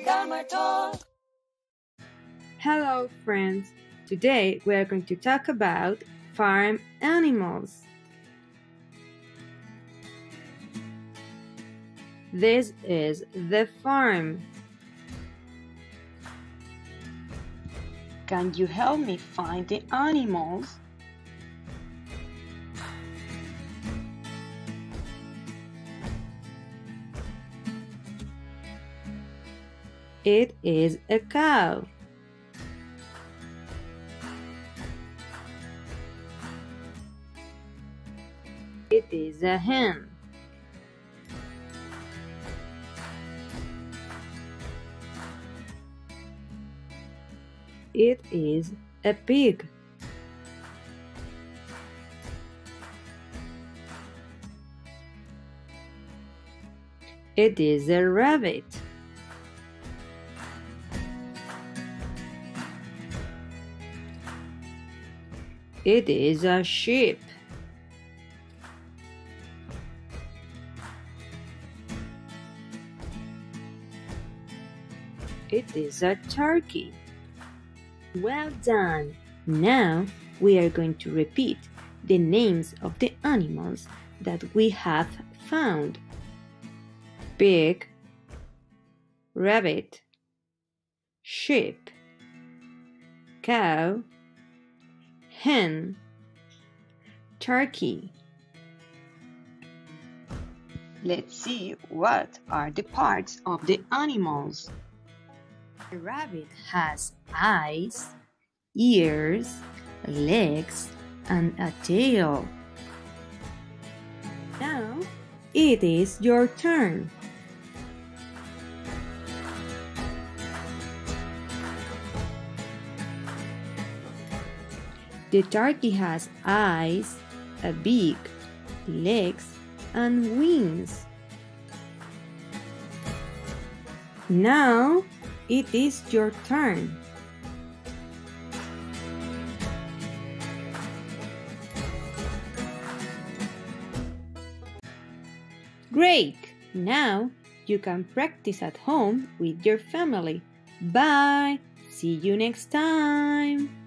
Gamar Talk. Hello friends, today we are going to talk about farm animals. This is the farm. Can you help me find the animals? It is a cow. It is a hen. It is a pig. It is a rabbit. It is a sheep. It is a turkey. Well done! Now we are going to repeat the names of the animals that we have found. Pig, rabbit, sheep, cow, hen, turkey. Let's see what are the parts of the animals. The rabbit has eyes, ears, legs, and a tail. Now it is your turn. The turkey has eyes, a beak, legs, and wings. Now it is your turn. Great! Now you can practice at home with your family. Bye! See you next time!